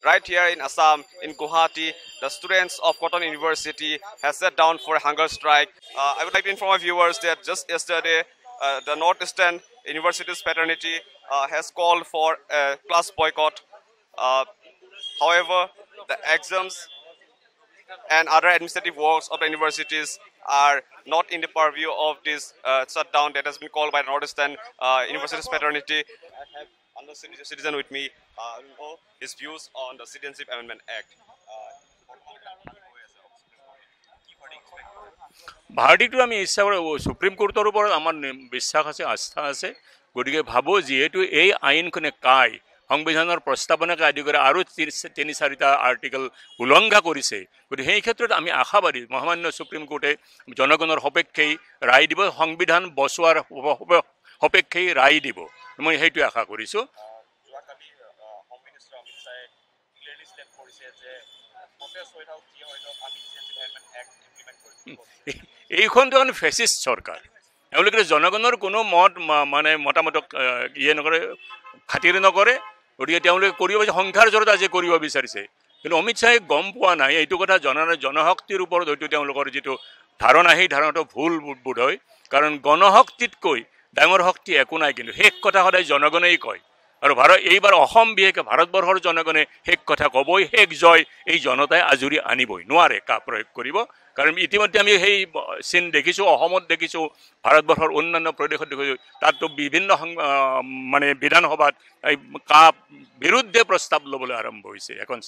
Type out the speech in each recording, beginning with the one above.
Right here in Assam, in Guwahati, the students of Cotton University has sat down for a hunger strike. I would like to inform our viewers that just yesterday, the Northeastern University's fraternity has called for a class boycott. Uh, However, the exams and other administrative works of the universities are not in the purview of this shutdown that has been called by the Northeastern University's fraternity. I have another citizen with me who know his views on the Citizenship Amendment Act. ভাৰ্ডিকটো আমি ইচ্ছা কৰোঁ supreme কোৰ্টৰ ওপৰত আমাৰ বিশ্বাস আছে আস্থা আছে গতিকে ভাবোঁ যিহেতু এই আইনখনে কাই সংবিধানৰ প্ৰস্তাৱনাকে আদি কৰি আৰু তিনি চাৰিটা আৰ্টিকেল উলংঘা কৰিছে গতিকে সেই ক্ষেত্ৰত আমি আশাবাদী মহামান্য সুপ্ৰিম কোৰ্টে জনগণৰ সপক্ষেই ৰায় দিব সংবিধান বচোৱাৰ সপক্ষেই ৰায় দিব মই সেইটোৱে আশা কৰিছোঁ এইখনটো এখন ফেচিষ্ট চৰকাৰ এওঁলোকে জনগণৰ কোনো মত মানে মতামতক ইয়ে নকৰে খাতিৰ নকৰে গতিকে তেওঁলোকে কৰিব সংখ্যাৰ জোৰত আজি কৰিব বিচাৰিছে কিন্তু অমিত শ্বাহে গম পোৱা নাই এইটো কথা জনশক্তিৰ ওপৰত হয়তো তেওঁলোকৰ যিটো ধাৰণা সেই ধাৰণাটো ভুল বোধ হয় কাৰণ গণশক্তিতকৈ ডাঙৰ শক্তি একো নাই কিন্তু শেষ কথা সদায় জনগণেই কয় আৰু এইবাৰ অসম বিশেষকৈ ভাৰতবৰ্ষৰ জনগণে শেষ কথা ক'বই শেষ জয় এই জনতাই আজৰি আনিবই নোৱাৰে কা প্ৰয়োগ কৰিব কাৰণ ইতিমধ্যে আমি সেই চিন দেখিছোঁ অসমত দেখিছোঁ ভাৰতবৰ্ষৰ অন্যান্য প্ৰদেশত দেখিছোঁ তাততো বিভিন্ন মানে বিধানসভাত এই কা বিৰুদ্ধে প্ৰস্তাৱ ল'বলৈ আৰম্ভ হৈছে এখন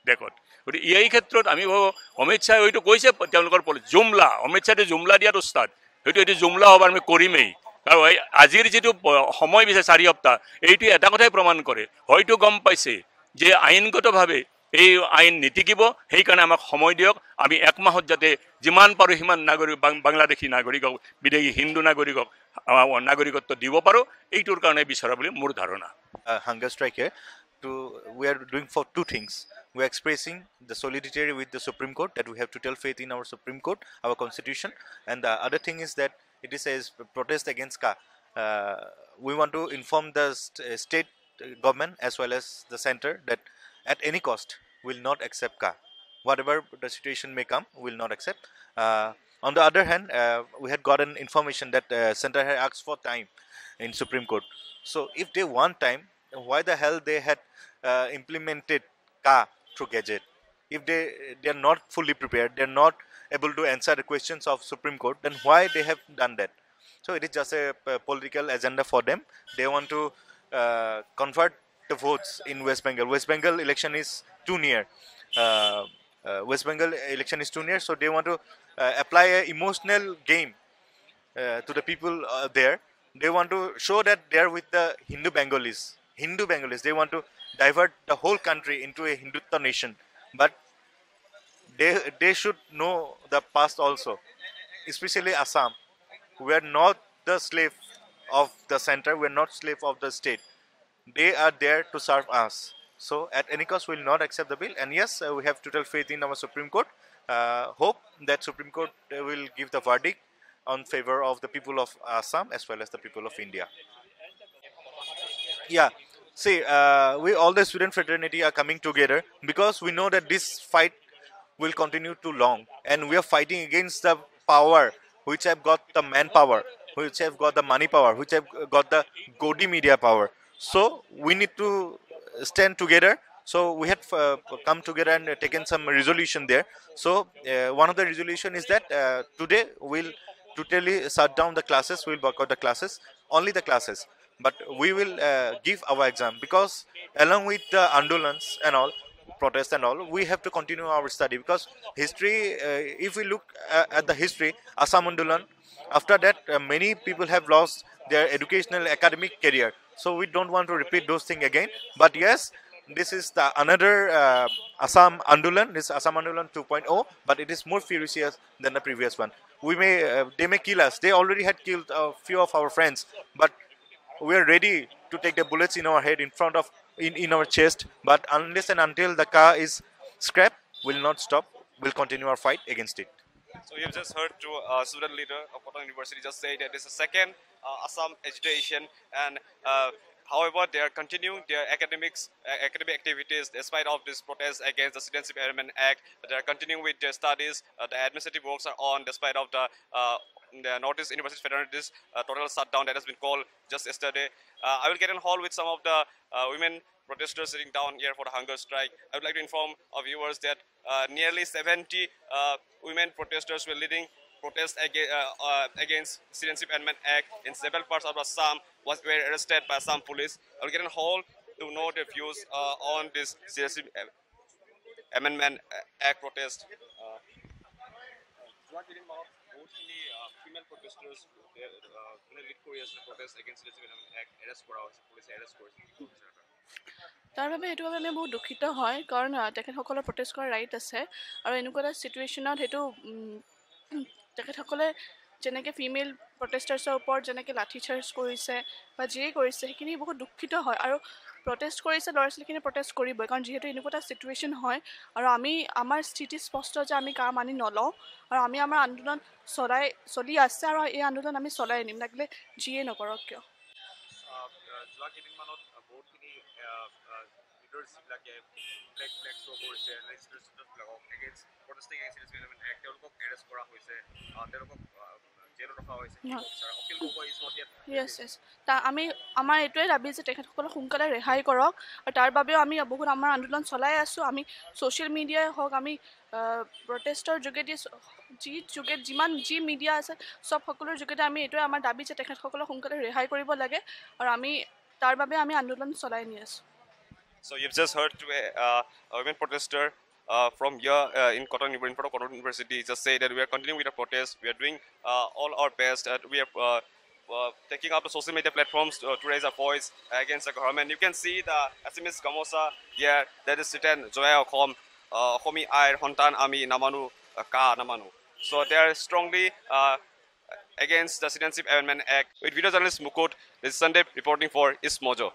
দেশত গতিকে এই ক্ষেত্ৰত আমি ভাবোঁ অমিত শ্বাহে হয়তো কৈছে তেওঁলোকৰ জুমলা অমিত শ্বাহে জুমলা দিয়াত উস্তাদ হয়তো এইটো জুমলা হ'ব আমি কৰিমেই আৰু আজিৰ যিটো সময় বিচাৰে 4 সপ্তাহ এইটো এটা কথাই প্ৰমাণ কৰে হয়তো গম পাইছে যে আইনগতভাৱে এই আইন নীতিকিব সেইকাৰণে আমাক সময় দিয়ক আমি এক মাহত যাতে যিমান পাৰোঁ সিমান নাগৰিক বাংলাদেশী নাগৰিকক বিদেশী হিন্দু নাগৰিকক নাগৰিকত্ব দিব পাৰোঁ এইটোৰ কাৰণে বিচৰা বুলি মোৰ ধাৰণা hunger strike here we are doing for two things. We are expressing the solidarity with the Supreme Court that we have total faith in our Supreme Court, our constitution, and the other thing is that it is a protest against Ka. We want to inform the state government as well as the center that at any cost will not accept Ka. Whatever the situation may come, will not accept. On the other hand, we had gotten information that center had asked for time in Supreme Court. So if they want time, why the hell they had implemented Ka through gadget? If they are not fully prepared, they are not able to answer the questions of Supreme Court, then why they have done that? So it is just a political agenda for them. They want to convert the votes in West Bengal. West Bengal election is too near. West Bengal election is too near, so they want to apply a emotional game to the people there. They want to show that they are with the Hindu Bengalis. They want to divert the whole country into a Hindutva nation, but they should know the past also, especially Assam. We are not the slave of the center, we are not slave of the state. They are there to serve us, so at any cost we will not accept the bill. And yes, we have total faith in our Supreme Court. Hope that Supreme Court will give the verdict on favor of the people of Assam as well as the people of India. Yeah, see, we all the student fraternity are coming together because we know that this fight will continue too long, and we are fighting against the power which have got the manpower, which have got the money power, which have got the Godi media power. So we need to stand together. So we had come together and taken some resolution there. So one of the resolution is that today we'll totally shut down the classes, we'll boycott the classes, only the classes. But we will give our exam because along with the andolans and all, protests and all, we have to continue our study because history, if we look at the history, Assam Andolan, after that many people have lost their educational academic career. So we don't want to repeat those things again. But yes, this is the another Assam Andolan, this Assam Andolan 2.0, but it is more ferocious than the previous one. They may kill us. They already had killed a few of our friends, but we are ready to take the bullets in our head, in front of in our chest. But unless and until the car is scrapped, we'll not stop. We'll continue our fight against it. So you've just heard to student leader of Cotton University just say that this is the second Assam agitation, and However, they are continuing their academic activities despite of this protest against the Citizenship Amendment Act. They are continuing with their studies. The administrative works are on despite of the Northeast University Fraternities total shutdown that has been called just yesterday. I will get in hall with some of the women protesters sitting down here for the hunger strike. I would like to inform our viewers that nearly 70 women protesters were leading protests against Citizenship Amendment Act in several parts of Assam were arrested by Assam police. I will get in hall to know their views on this Citizenship Amendment Act protest. Female protesters lead protest against Citizenship Amendment Act arrest police arrest তাৰ বাবে এইটো আমি বহুত দুখিত হয় কাৰণ তেখেতসকলৰ protest কৰাৰ ৰাইট আছে আৰু এনেকুৱা এটা চিটুৱেশ্যনত সেইটো তেখেতসকলে যেনেকৈ ফিমেল প্ৰটেষ্টাৰ্ছৰ ওপৰত যেনেকৈ লাঠি চাৰ্জ কৰিছে বা যিয়ে কৰিছে সেইখিনি বহুত দুখিত হয় আৰু প্ৰটেষ্ট কৰিছে ল'ৰা ছোৱালীখিনি প্ৰটেষ্ট কৰিবই কাৰণ যিহেতু এনেকুৱা এটা চিটুৱেশ্যন হয় আৰু আমাৰ স্থিতি স্পষ্ট যে আমি কাম মানি নলওঁ আৰু আমি আমাৰ আন্দোলন চলি আছে আৰু এই আন্দোলন আমি চলাই আনিম লাগিলে যিয়ে নকৰক কিয় আমাৰ এইটোৱে দাবী যে তেখেতসকলক সোনকালে ৰেহাই কৰক আৰু তাৰ বাবেও আমি বহুত আমাৰ আন্দোলন চলাই আছোঁ আমি ছ'চিয়েল মিডিয়াই হওক আমি প্ৰটেষ্টৰ যোগেদি যিমান যি মিডিয়া আছে চব সকলোৰ যোগেদি আমি এইটোৱে আমাৰ দাবী যে তেখেতসকলক সোনকালে ৰেহাই কৰিব লাগে আৰু আমি তাৰ বাবে আমি আন্দোলন চলাই নি আছোঁ So you've just heard a women protester from here in Cotton University just say that we are continuing with the protest. We are doing all our best. We are taking up the social media platforms to raise our voice against the government. You can see the SMS Gamosa here. That is written Joya Okhom, Okhomi Air, Hontan Ami, Namanu, Ka Namanu. So they are strongly against the Citizenship Amendment Act. With video journalist Mukut, this is Sunday reporting for East Mojo.